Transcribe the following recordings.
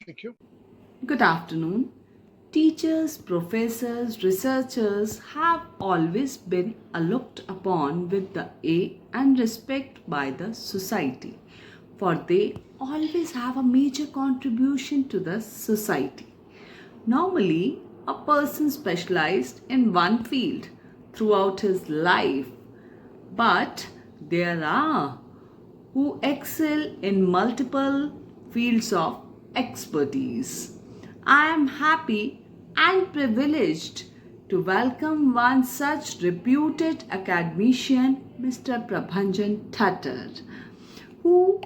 Thank you. Good afternoon. Teachers, professors, researchers have always been looked upon with the awe and respect by the society, for they always have a major contribution to the society. Normally, a person specialized in one field throughout his life, but there are who excel in multiple fields of expertise. I am happy and privileged to welcome one such reputed academician, Mr. Prabhanjan Tattar, who,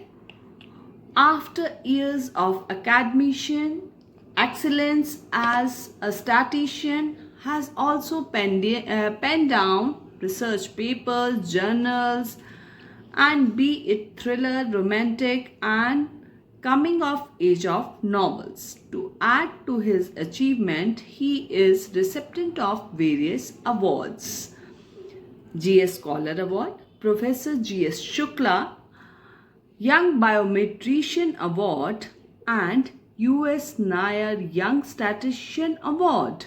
after years of academician excellence as a statistician, has also penned down research papers, journals, and be it thriller, romantic, and coming of age of novels. To add to his achievement, he is recipient of various awards: GS Scholar Award, Professor GS Shukla Young Biometrician Award, and US Nair Young Statistician Award.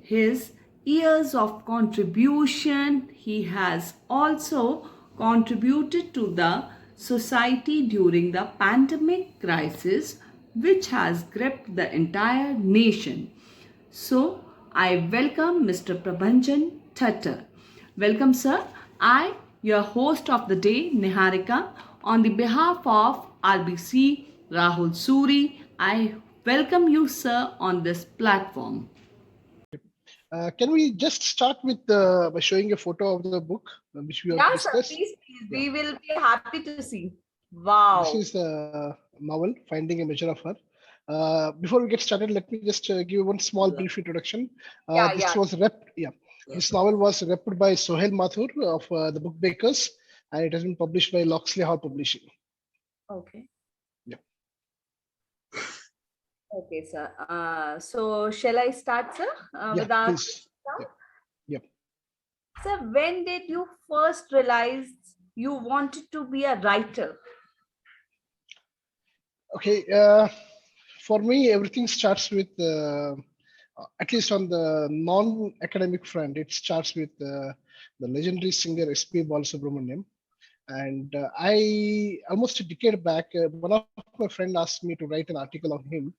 His years of contribution, he has also contributed to the society during the pandemic crisis, which has gripped the entire nation. So, I welcome Mr. Prabhanjan Tattar. Welcome, sir. I, your host of the day, Neharika, on the behalf of RBC Rahul Suri, I welcome you, sir, on this platform. Can we just start with by showing a photo of the book which we have Yeah, sir. discussed? Please. Yeah, We will be happy to see. this Wow. is the novel Finding a Measure of Her. Before we get started, let me just give one small brief introduction. Yeah, This yeah. was rep. Yeah, this novel was repped by Sohail Mathur of the Book Bakers, and it has been published by Loxley Hall Publishing. Okay. Yeah, Okay, sir. So shall I start, sir, yeah, with our please. now? Yeah, yeah. Sir, when did you first realize you wanted to be a writer? Okay. For me, everything starts with, at least on the non-academic front, it starts with the legendary singer S.P. Balasubramaniam. And I, almost a decade back, one of my friend asked me to write an article on him,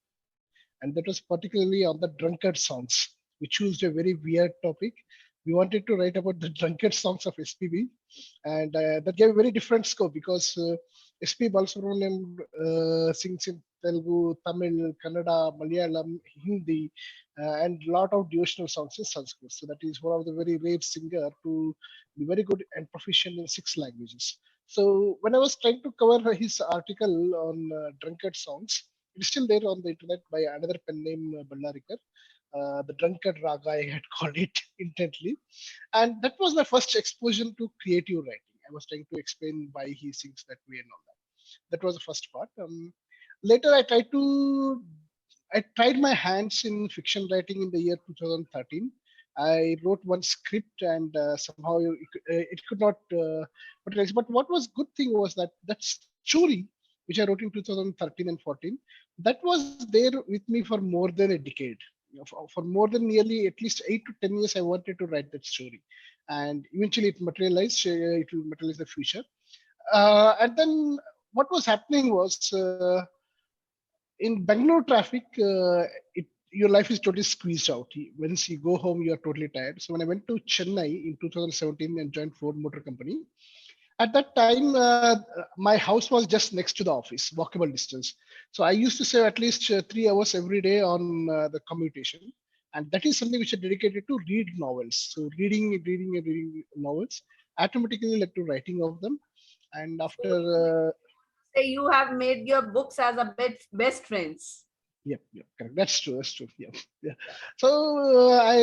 and that was particularly on the drunkard songs. We chose a very weird topic. We wanted to write about the drunkard songs of SPB, and that gave a very different scope because SP Balasubramaniam sings in Telugu, Tamil, Kannada, Malayalam, Hindi, and lot of devotional songs in Sanskrit. So that is one of the very rare singer to be very good and proficient in 6 languages. So when I was trying to cover his article on drunkard songs, it is still there on the internet by another pen name Ballarikar. The drunkard raga I had called it intently, and that was my first exposure to creative writing. I was trying to explain why he sings that way and all that. That was the first part. Later, I tried my hands in fiction writing in the year 2013. I wrote one script and somehow it could not materialize. But what was good thing was that that story, which I wrote in 2013 and 14, that was there with me for more than a decade. For more than nearly at least 8 to 10 years, I wanted to write that story, and eventually it materialized. It will materialize in the future. And then what was happening was in Bangalore traffic, your life is totally squeezed out. Once you go home, you are totally tired. So when I went to Chennai in 2017 and joined Ford Motor Company, at that time, my house was just next to the office, walkable distance. So I used to save at least 3 hours every day on the commutation. And that is something which I dedicated to read novels. So reading novels automatically led to writing of them. And So after say you have made your books as a best friends. Yep, correct. That's true. That's true. Yeah, yeah. So I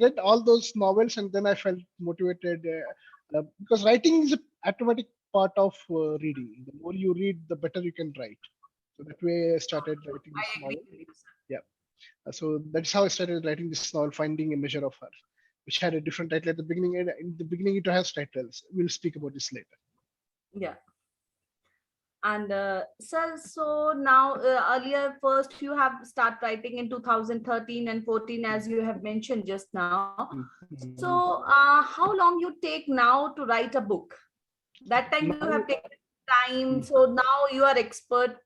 read all those novels, and then I felt motivated because writing is an automatic part of reading. The more you read, the better you can write. So that way, I started writing this I agree novel. with you, sir. Yeah. So that's how I started writing this novel, Finding a Measure of Her, which had a different title at the beginning. And in the beginning, it has titles. We'll speak about this later. Yeah. And sir, so now earlier first you have start writing in 2013 and 14 as you have mentioned just now. Mhm. So how long you take now to write a book? That time you have Now, taken time, so now you are yeah. expert.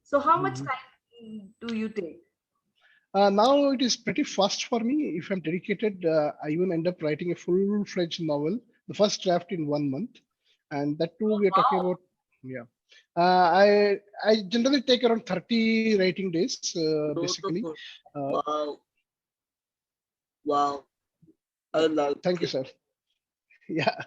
So how much Mhm. time do you take? Now it is pretty fast for me. If I'm dedicated, I even end up writing a full-fledged novel, the first draft in 1 month, and that too we are talking Wow. about. Yeah, I generally take around 30 writing days, basically. Beautiful. Uh, Wow. Wow. I like Thank you, it. sir. Yeah.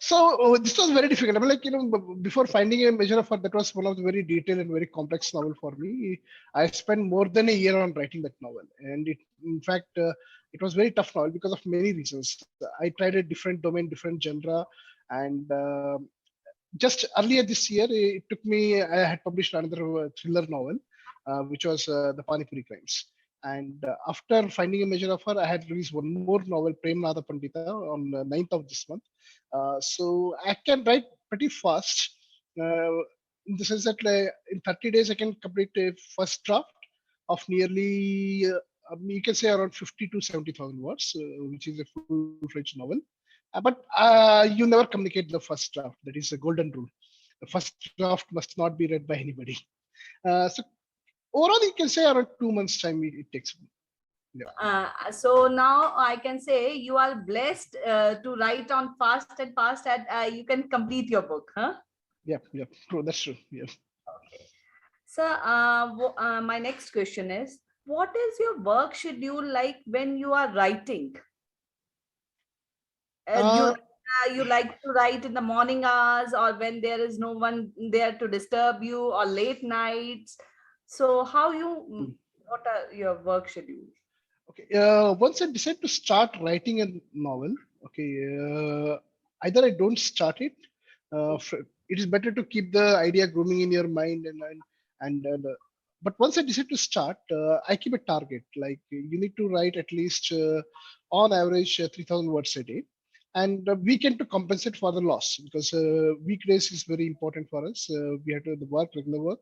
So this was very difficult. I mean, like, before finding a measure of art, that was one of the very detailed and very complex novel for me. I spent more than a year on writing that novel, and in fact, it was very tough novel because of many reasons. I tried a different domain, different genre, and just earlier this year, it took me. I had published another thriller novel, which was the Panipuri Crimes. And after finding a measure of her, I had released one more novel, Prem Nada Pandita, on 9th of this month. So I can write pretty fast. Uh, in the sense that in 30 days, I can complete a first draft of nearly, you can say around 50 to 70,000 words, which is a full-fledged novel. But you never communicate the first draft. That is a golden rule. The first draft must not be read by anybody. So overall, you can say around 2 months time it takes. Yeah, So now I can say you are blessed to write on fast and fast, and you can complete your book, huh? yeah, yeah. True, that's true. Yeah. Okay. So my next question is, what is your work schedule like when you are writing? Uh, You like to write in the morning hours, or when there is no one there to disturb you, or late nights? So how you what are your work schedule? okay. Once I decide to start writing a novel, okay, either I don't start it. It is better to keep the idea grooming in your mind, and but once I decide to start, I keep a target. Like you need to write at least on average 3,000 words a day, and weekend to compensate for the loss because weekdays is very important for us. We have to the work regular work.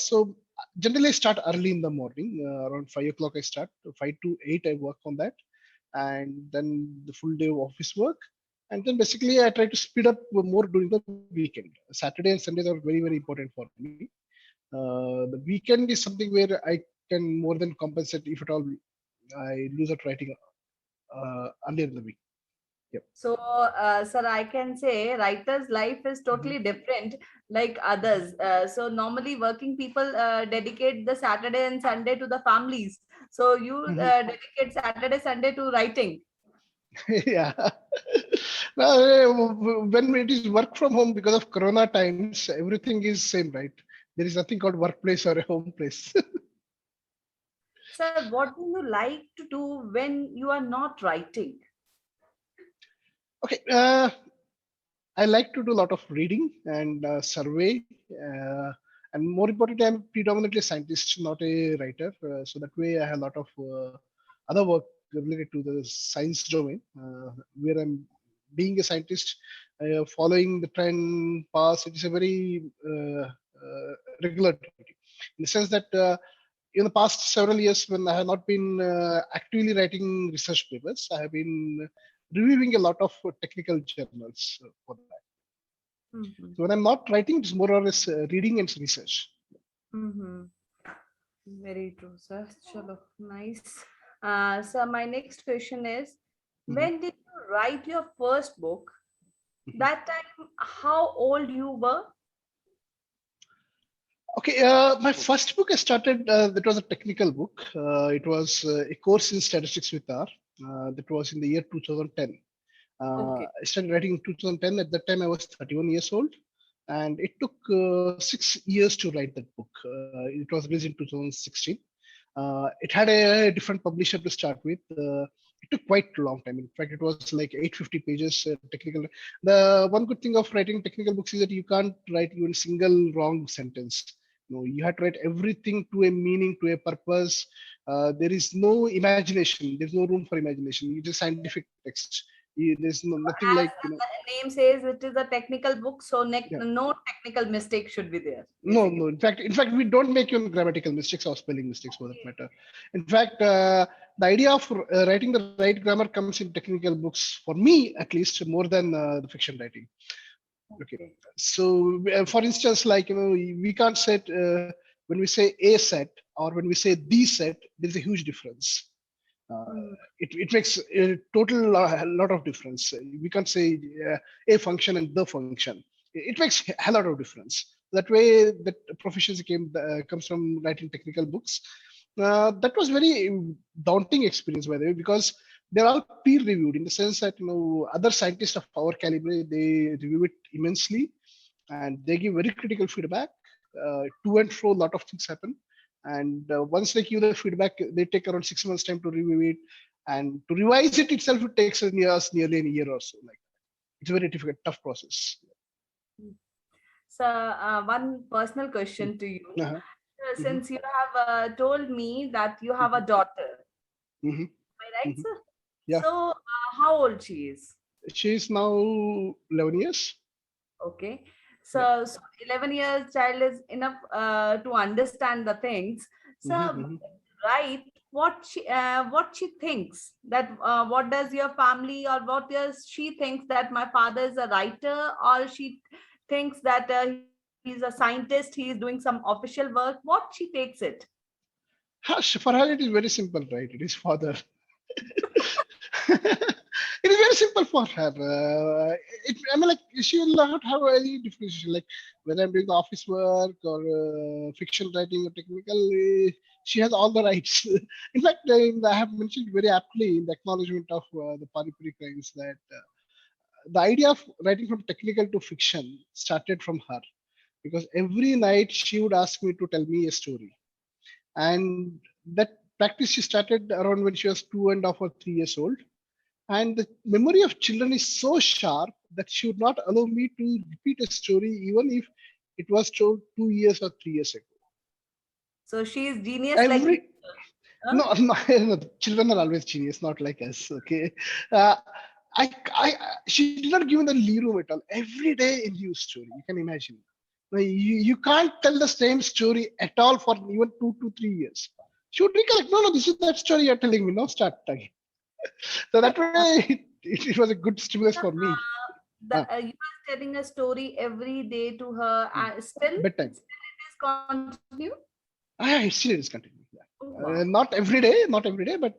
So generally, I start early in the morning, around 5 o'clock. I start 5 to 8. I work on that, and then the full day of office work, and then basically I try to speed up more during the weekend. Saturday and Sundays are very very important for me. The weekend is something where I can more than compensate if at all I lose out writing earlier in the week. Yep. So, sir, I can say writer's life is Mhm. totally different like others. So, normally working people dedicate the Saturday and Sunday to the families. So, you Mhm. dedicate Saturday, Sunday to writing. Yeah. Now, when it is work from home because of Corona times, everything is same, right? There is nothing called workplace or a home place. Sir, what do you like to do when you are not writing? Okay. I like to do a lot of reading and survey. And more importantly, I'm predominantly a scientist, not a writer. So that way, I have a lot of other work related to the science domain, where I'm being a scientist, following the trend path. It is a very regular activity in the sense that in the past several years, when I have not been actively writing research papers, I have been reviewing a lot of technical journals for that. Mm-hmm. So when I'm not writing, it's more or less reading and research. Mm-hmm. Very true, sir. Chalo, nice. So, my next question is, Mhm. when did you write your first book? Mhm. That time, how old you were? Okay, my first book I started, that was a technical book. It was a course in statistics with R. That was in the year 2010. Okay. I started writing in 2010. At that time, I was 31 years old. And it took 6 years to write that book. It was released in 2016. It had a different publisher to start with. It took quite a long time. In fact, it was like 850 pages technical. The one good thing of writing technical books is that you can't write even a single wrong sentence. No, you have to write everything to a meaning, to a purpose. There is no imagination. There's no room for imagination. It is scientific text. There's nothing As like, the name says, it is a technical book, so yeah. no technical mistake should be there, No, basically. no. In fact, we don't make even grammatical mistakes or spelling mistakes for that matter. In fact, the idea of writing the right grammar comes in technical books, for me at least, more than the fiction writing. Okay. Okay. So, for instance, like, we can't say when we say a set or when we say the set, there's a huge difference. Uh, Hmm. it makes a total lot of difference. We can't say a function and the function. It makes a lot of difference. That way, that proficiency comes from writing technical books. That was very daunting experience, by the way, because they're all peer reviewed in the sense that other scientists of our caliber, they review it immensely and they give very critical feedback. To and fro, a lot of things happen. And once they give the feedback, they take around 6 months time to review it, and to revise it itself, it takes us nearly a year or so. Like, it's a very difficult, tough process. So, one personal question to you. Uh-huh. Hmm. Since you have told me that you have a daughter, Hmm. am I right, Hmm. sir? Yeah, So, how old she is? she is now 11 years. Okay. Yeah. So 11 years child is enough to understand the things. So, Hmm. Hmm. right, what she thinks that what does your family or what does she thinks that my father is a writer, or she thinks that he's a scientist, he is doing some official work. What she takes it? For her, it is very simple, right? It is father. It is very simple for her. I mean, like, she will not have any differentiation. Like, whether I'm doing the office work or fiction writing or technical, she has all the rights. In fact, I have mentioned very aptly in the acknowledgement of the Panipuri crimes that the idea of writing from technical to fiction started from her, because every night she would ask me to tell me a story, and that practice she started around when she was 2.5 or 3 years old. And the memory of children is so sharp that she would not allow me to repeat a story even if it was told 2 years or 3 years ago. So she is genius like you. Every Huh? no, no, no, children are always genius, not like us. Okay, uh, she did not give me the leroom at all. Every day a new story. You can imagine. Now, you can't tell the same story at all for even 2 to 3 years. She would recollect. No, no, this is that story you're telling me. No, start again. So that way, it was a good stimulus for me. Uh, You are telling a story every day to her, mm, and still Bedtime. it is continue. It still is continuing. Yeah. Oh, wow. Not every day, but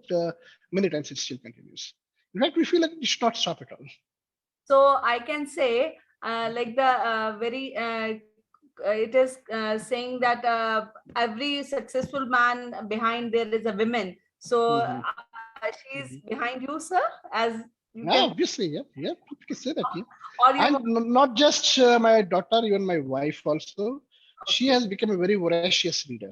many times it still continues. In fact, we feel like it should not stop at all. So I can say, like the very it is saying that every successful man behind there is a woman. So Hmm. she's Hmm. behind you, sir, as you can, Yeah, obviously, yeah, yeah, we can say that, yeah. or you. And not just my daughter, even my wife also. She Okay. has become a very voracious reader,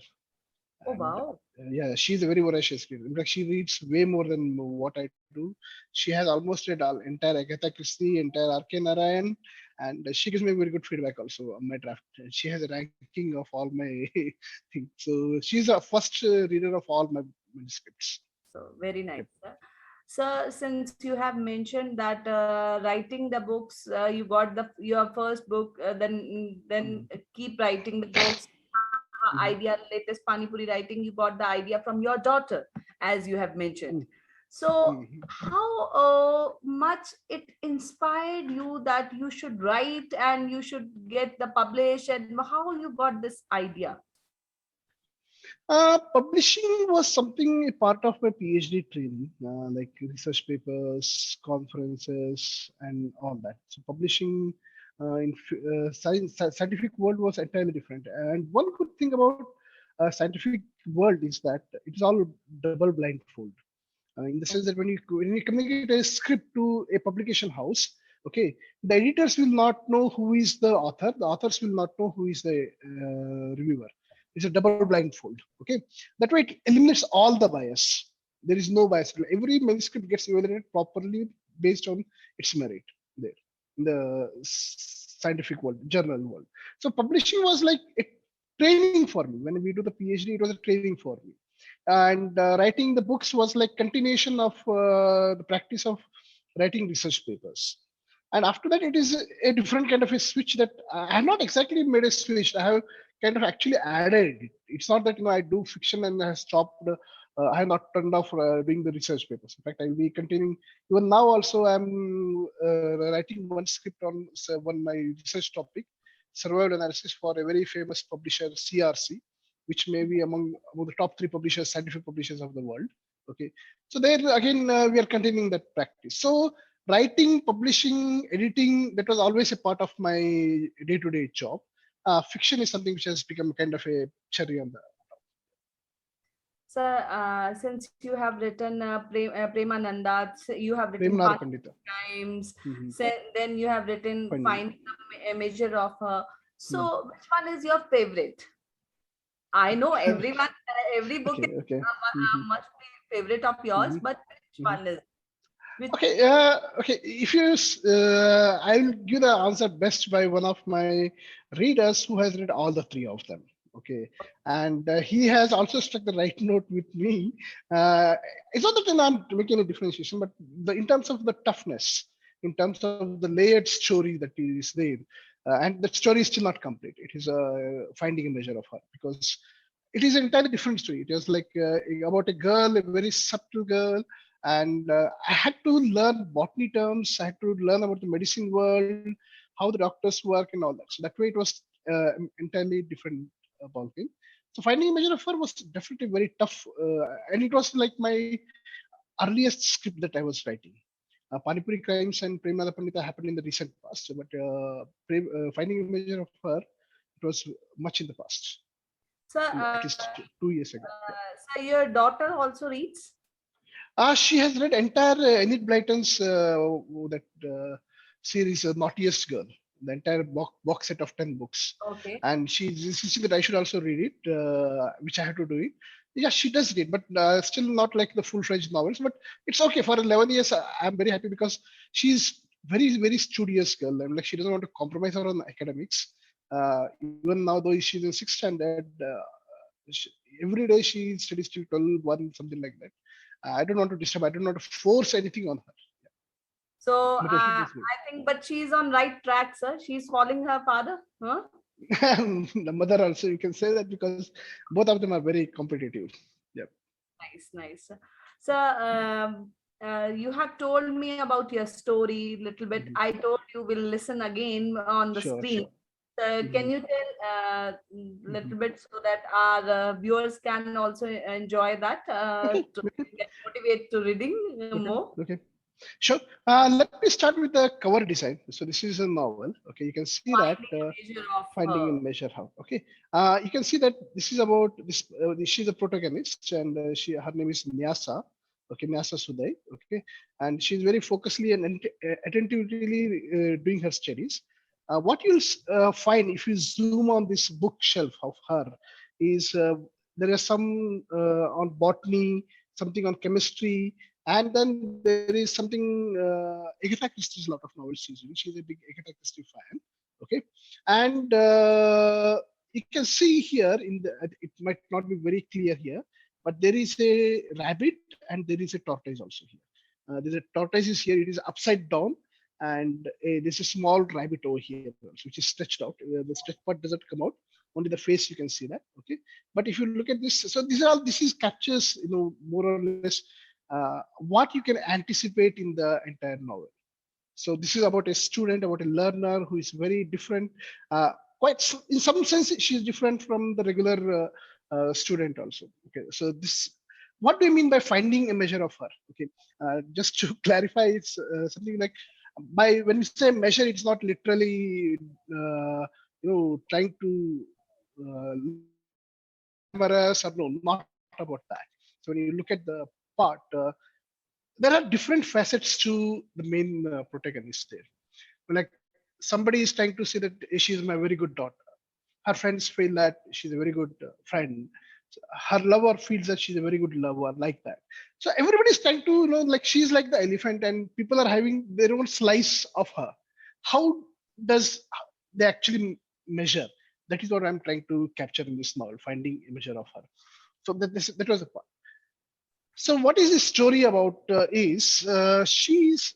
Oh, and wow. yeah, she's a very voracious reader. In fact, she reads way more than what I do. She has almost read all entire Agatha Christie, entire R.K. Narayan, and she gives me very good feedback also on my draft. And she has a ranking of all my things. So she's a first reader of all my manuscripts. So very Yep. nice, sir. So since you have mentioned that writing the books, you got the your first book, then Mhm. keep writing the books. Have a Mhm. idea, latest Panipuri writing. You got the idea from your daughter, as you have mentioned. Mhm. So Mhm. how much it inspired you that you should write and you should get the publish, and how you got this idea? Publishing was something a part of my PhD training, like research papers, conferences, and all that. So publishing in scientific world was entirely different. And one good thing about scientific world is that it is all double blindfold. In the sense that when you communicate a script to a publication house, okay, the editors will not know who is the author. The authors will not know who is the reviewer. It's a double blindfold. Okay, that way it eliminates all the bias. There is no bias. Every manuscript gets evaluated properly based on its merit there in the scientific world, journal world. So publishing was like a training for me. When we do the PhD, it was a training for me, and writing the books was like continuation of the practice of writing research papers. And after that, it is a different kind of a switch that I have not exactly made a switch. I have kind of actually added it. It's not that I do fiction and I have stopped. I have not turned off doing the research papers. In fact, I will be continuing. Even now, also, I'm writing one script on one my research topic, survival analysis for a very famous publisher, CRC, which may be among the top three publishers, scientific publishers of the world. Okay, so there again we are continuing that practice. So writing, publishing, editing, that was always a part of my day-to-day job. Fiction is something which has become kind of a cherry on the So, since you have written Premananda, you have written Premnara Past Pandita. Times, Mm-hmm. then you have written Finding. Finding a Measure of Her. Mm. So, which one is your favorite? I know everyone, every book is, Okay, okay. Mm-hmm. must be favorite of yours, Mm-hmm. but which Mm-hmm. one is? Which, Okay, okay. If you, I'll give the answer best by one of my readers who has read all the three of them. Okay, and he has also struck the right note with me. Uh, it's not that I'm making a differentiation, but in terms of the toughness, in terms of the layered story that is there, and that story is still not complete. It is finding a measure of her because it is an entirely different story. It was like about a girl, a very subtle girl, and I had to learn botany terms. I had to learn about the medicine world, how the doctors work, and all that. So that way, it was entirely different ballgame. So finding a measure of her was definitely very tough, and it was like my earliest script that I was writing. Panipuri Crimes and Premada Pandita happened in the recent past, but Finding a Measure of Her, it was much in the past, so, at least 2 years ago. Yeah. so your daughter also reads? She has read entire Enid Blyton's that series, Naughtiest Girl, the entire box set of 10 books, Okay. and she's insisting that I should also read it, which I have to do it. Yeah, she does read, but still not like the full-fledged novels. But it's okay for 11 years. I'm very happy because she's very studious girl, and like she doesn't want to compromise her on academics. Even now, though she's in sixth standard, she, every day she studies till 12, 1, something like that. I don't want to disturb. I don't want to force anything on her. So, But she I does read. think, but she's on right track, sir. She's following her father. Huh? The mother also, you can say that because both of them are very competitive. Yeah. Nice, nice. So, you have told me about your story little bit. Mhm. I told you we'll listen again on the Sure, screen. sure. Can Mhm. you tell Mhm. little bit so that our viewers can also enjoy that Okay, to okay, get motivate to reading okay, more? okay. Sure. Let me start with the cover design. So this is a novel. Okay, you can see that Finding a measure of Finding her. in Measure How. Okay, you can see that this is about this. She's a protagonist, and her name is Nyasa. Okay, Nyasa Sudai. Okay, and she's very focusedly and attentively doing her studies. What you'll find if you zoom on this bookshelf of her is there is some on botany, something on chemistry, and then there is something Agatha Christie's lot of novels she's reading. She's a big Agatha Christie fan. Okay, and you can see here in the it might not be very clear here, but there is a rabbit and there is a tortoise also here. There's a tortoise is here, it is upside down, and there's a small rabbit over here also, which is stretched out. The stretch part doesn't come out, only the face you can see that. Okay, but if you look at this, so these are all this is captures, more or less what you can anticipate in the entire novel. So this is about a student, about a learner who is very different. In some sense, she's different from the regular student also. Okay, so this, what do you mean by finding a measure of her? Okay, just to clarify, it's something like by when we say measure, it's not literally trying to look glamorous or no, not about that. So when you look at the part. There are different facets to the main protagonist there. Like somebody is trying to say that she's my very good daughter. Her friends feel that she's a very good friend. Her lover feels that she's a very good lover, like that. So everybody's trying to, like she's like the elephant, and people are having their own slice of her. How does they actually measure? That is what I'm trying to capture in this novel, finding a measure of her. So that was the part. So what is the story about is she's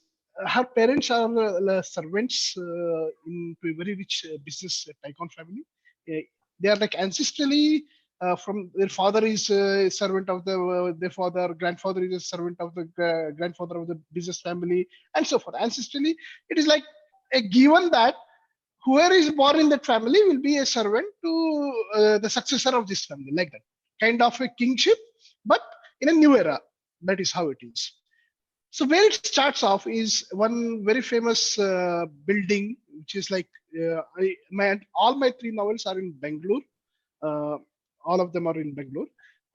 her parents are servants into a very rich business tycoon family. They are like ancestrally from their father is a servant of their father, grandfather is a servant of the grandfather of the business family, and so forth. Ancestrally, it is like a given that whoever is born in that family will be a servant to the successor of this family, like that kind of a kingship, but in a new era. That is how it is. So where it starts off is one very famous building, which is like all my three novels are in Bangalore. Uh, all of them are in Bangalore.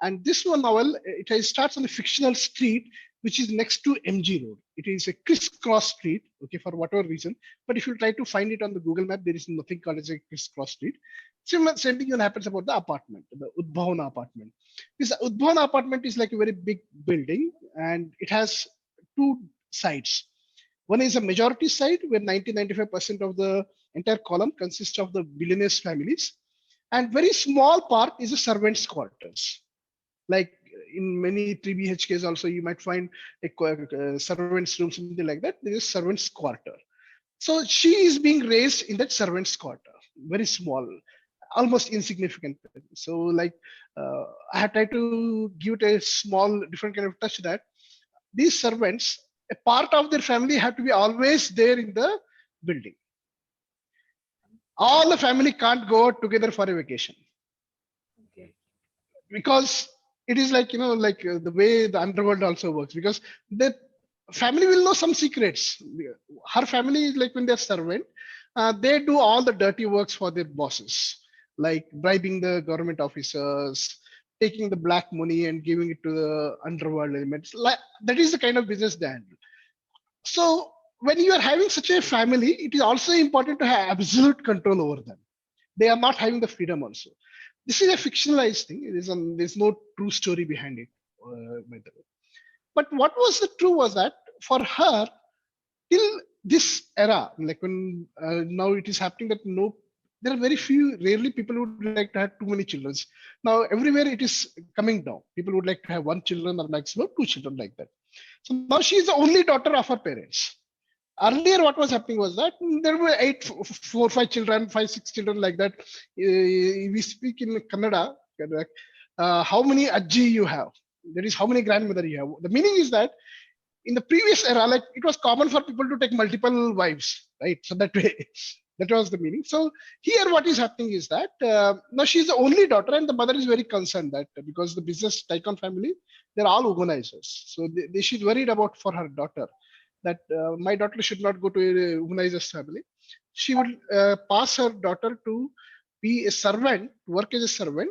And this one novel, starts on a fictional street, which is next to MG Road. It is a crisscross street, okay, for whatever reason. But if you try to find it on the Google map, there is nothing called as a crisscross street. Same thing happens about the apartment, the Udbhavana apartment. This Udbhavana apartment is like a very big building, and it has two sides. One is a majority side where 90-95% of the entire column consists of the billionaires' families, and very small part is the servants' quarters. Like in many 3 BHKs also, you might find a servants' room, something like that. There is servants' quarter. So she is being raised in that servants' quarter, very small, almost insignificant. So like I have tried to give it a small, different kind of touch that these servants, a part of their family have to be always there in the building. All the family can't go together for a vacation. Okay. Because it is like, like the way the underworld also works, because the family will know some secrets. Her family is like when they're servant, they do all the dirty works for their bosses, like bribing the government officers, taking the black money and giving it to the underworld elements. Like that is the kind of business they handle. So when you are having such a family, it is also important to have absolute control over them. They are not having the freedom also. This is a fictionalized thing. There's no true story behind it, by the way. But what was the true was that for her, till this era, like when now it is happening that there are very few, rarely people would like to have too many children. Now everywhere it is coming down. People would like to have one children or maximum two children like that. So now she is the only daughter of her parents. Earlier, what was happening was that there were four, five children, five, six children like that. We speak in Kannada. How many ajji you have? That is how many grandmother you have. The meaning is that in the previous era, like it was common for people to take multiple wives, right? So that way, that was the meaning. So here, what is happening is that now she's the only daughter, and the mother is very concerned that because the business tycoon family, they're all organizers. So she's worried about for her daughter that my daughter should not go to a womanizer's family. She would pass her daughter to be a servant, work as a servant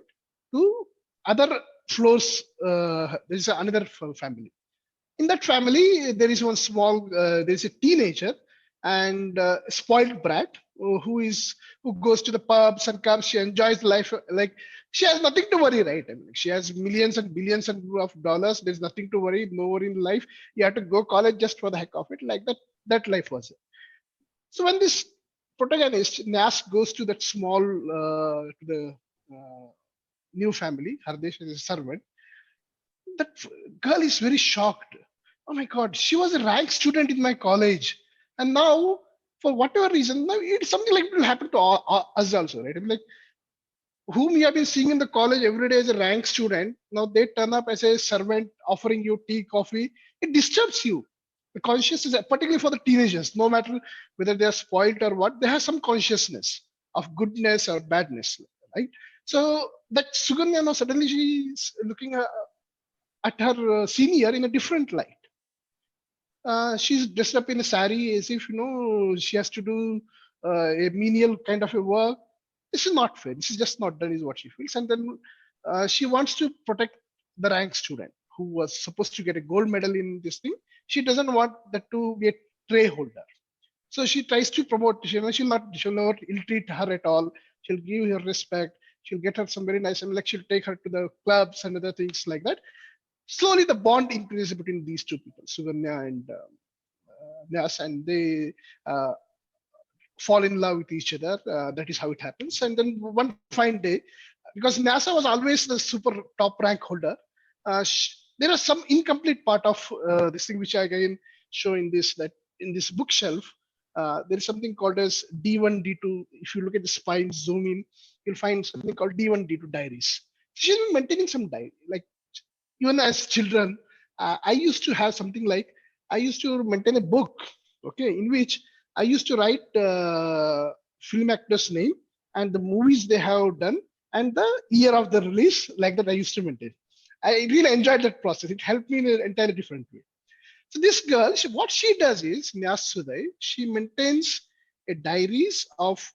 to other floors. There is another family. In that family, there is one small, there is a teenager and spoiled brat who goes to the pubs and comes. She enjoys life. Like she has nothing to worry, right? I mean, she has millions and billions of dollars. There's nothing to worry. No worry in life. You have to go college just for the heck of it. Like that. That life was it. So when this protagonist Nas goes to that small to the new family, Hardesh is a servant. That girl is very shocked. Oh my God, she was a rank student in my college, and now for whatever reason, now it's something like it will happen to us also, right? I mean, like whom you have been seeing in the college every day as a rank student, now they turn up as a servant offering you tea, coffee. It disturbs you. The consciousness, particularly for the teenagers, no matter whether they are spoiled or what, they have some consciousness of goodness or badness, right? So that Suganya now suddenly she's looking at her senior in a different light. She's dressed up in a sari as if she has to do a menial kind of a work. This is not fair. This is just not done, is what she feels. And then she wants to protect the rank student who was supposed to get a gold medal in this thing. She doesn't want that to be a tray holder. So she tries to promote. She'll not ill-treat her at all. She'll give her respect. She'll get her some very nice, and like she'll take her to the clubs and other things like that. Slowly the bond increases between these two people, Suganya and Nyas, and they fall in love with each other. That is how it happens. And then one fine day, because NASA was always the super top rank holder, there are some incomplete part of this thing which I again show in this, that in this bookshelf, there is something called as D1, D2. If you look at the spine, zoom in, you'll find something called D1, D2 diaries. She's been maintaining some diary. Like even as children, I used to have something like, I used to maintain a book, okay, in which I used to write film actors' name and the movies they have done and the year of the release. Like that, I used to maintain. I really enjoyed that process. It helped me in an entirely different way. So this girl, what she does is, Nyas Sudai, she maintains a diaries of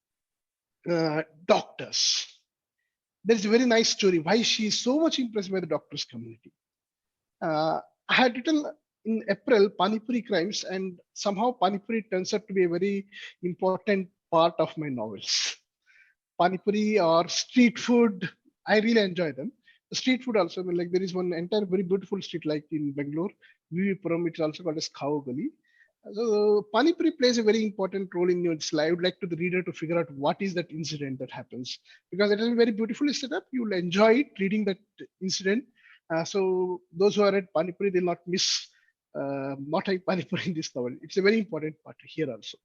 doctors. There's a very nice story why she is so much impressed by the doctors community. I had written in April Panipuri crimes, and somehow Panipuri turns out to be a very important part of my novels. Panipuri or street food, I really enjoy them. The street food also, like there is one entire very beautiful street like in Bangalore, Vivipuram, it's also called as Khao Gali. So Panipuri plays a very important role in your life. I would like to the reader to figure out what is that incident that happens, because it is very beautifully set up. You will enjoy it reading that incident. So those who are at Panipuri, they'll not miss not a Panipuri in this novel. It's a very important part here also.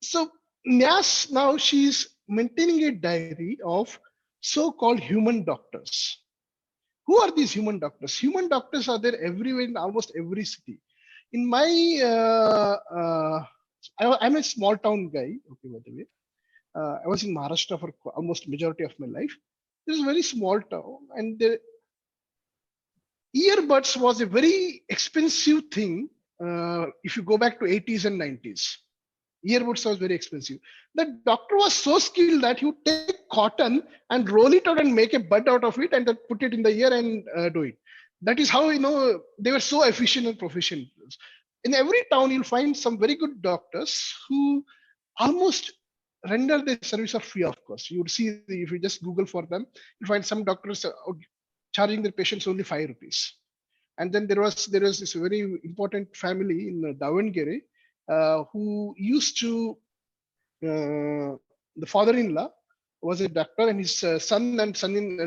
So Nyas now she's maintaining a diary of so-called human doctors. Who are these human doctors? Human doctors are there everywhere in almost every city. In my, I'm a small town guy. Okay, by the way, I was in Maharashtra for almost majority of my life. This is a very small town, and the earbuds was a very expensive thing. If you go back to 80s and 90s, earbuds was very expensive. The doctor was so skilled that he would take cotton and roll it out and make a bud out of it and then put it in the ear and do it. That is how, they were so efficient and proficient. In every town, you'll find some very good doctors who almost render their service of free of cost. You would see if you just Google for them, you find some doctors charging their patients only ₹5. And then there was this very important family in Davangere who used to the father-in-law was a doctor, and his son and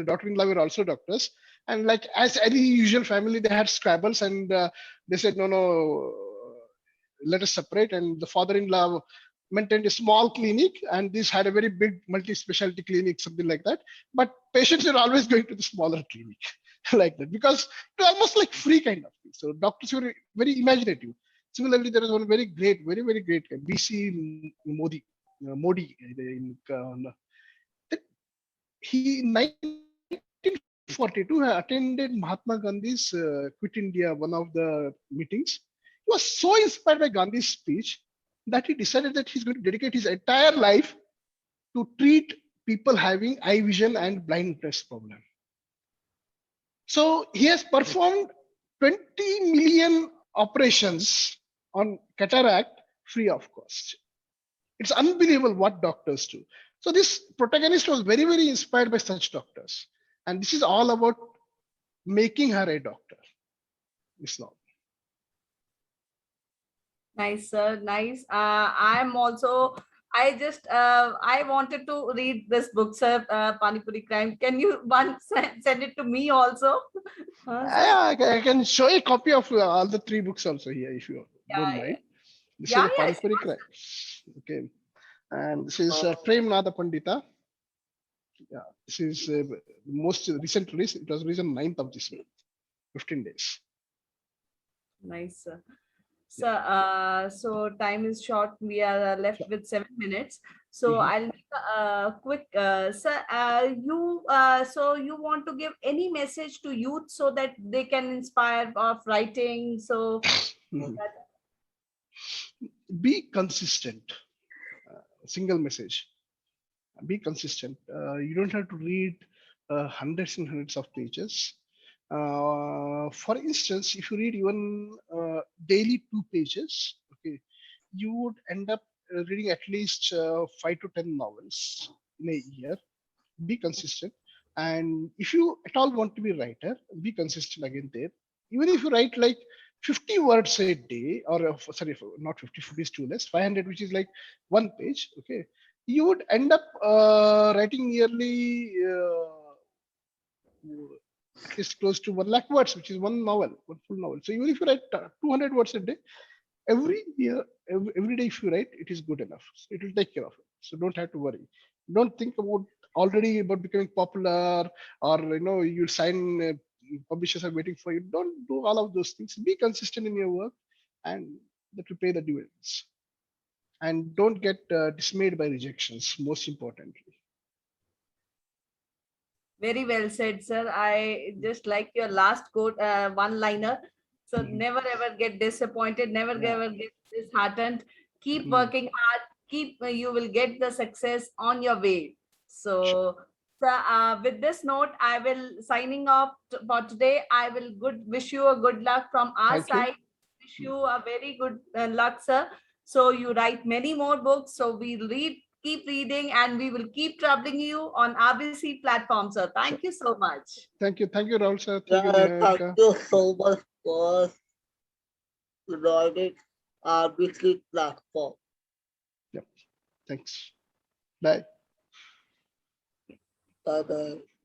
daughter-in-law were also doctors. And like as any usual family, they had squabbles, and they said, no, let us separate. And the father-in-law maintained a small clinic, and this had a very big multi-specialty clinic, something like that. But patients are always going to the smaller clinic like that, because it's almost like free kind of thing. So doctors were very imaginative. Similarly, there is one very great, very, very great BC Modi he in 1942 attended Mahatma Gandhi's Quit India, one of the meetings. He was so inspired by Gandhi's speech that he decided that he's going to dedicate his entire life to treat people having eye vision and blindness problem. So he has performed 20 million operations on cataract free of cost. It's unbelievable what doctors do. So this protagonist was very, very inspired by such doctors. And this is all about making her a doctor. It's not. Nice, sir. Nice. I wanted to read this book, sir, Panipuri Crime. Can you send it to me also? Sir? I can show a copy of all the 3 books also here, if you don't Yeah, mind. This is yeah, a yeah, Panipuri sure. Crime. Okay. And this is Prem Nada Pandita. Yeah, this is the most recent release. It was released on 9th of this month, 15 days. Nice, sir. So time is short. We are left with 7 minutes. So I'll make a quick, sir. You want to give any message to youth so that they can inspire of writing? So Be consistent. Single message. Be consistent. You don't have to read hundreds and hundreds of pages. For instance, if you read even daily 2 pages, okay, you would end up reading at least 5 to 10 novels in a year. Be consistent. And if you at all want to be a writer, be consistent again there. Even if you write like 50 words a day, or sorry, not 50, 50 is too less, 500, which is like 1 page, okay, you would end up writing nearly at least close to 1 lakh words, which is 1 novel, 1 full novel. So even if you write 200 words a day, every year, every day if you write, it is good enough. So it will take care of it. So don't have to worry. Don't think about already about becoming popular, or you'll sign, publishers are waiting for you. Don't do all of those things. Be consistent in your work, and that will pay the dividends. And don't get dismayed by rejections, most importantly. Very well said, sir. I just like your last quote, one liner. So Mhm. never ever get disappointed, never Yeah. ever get disheartened. Keep Mm. working hard, you will get the success on your way. Sure. So, with this note, I will signing off for today. I will good wish you a good luck from our Thank you. side. Wish you a very good luck, sir. So you write many more books. So we'll keep reading, and we will keep troubling you on RBC platform, sir. Sure. Thank you so much. Thank you, Rahul sir. Thank you, Yeah, thank Niharika. you so much for joining our weekly platform. Yep. Thanks. Bye. Bye bye.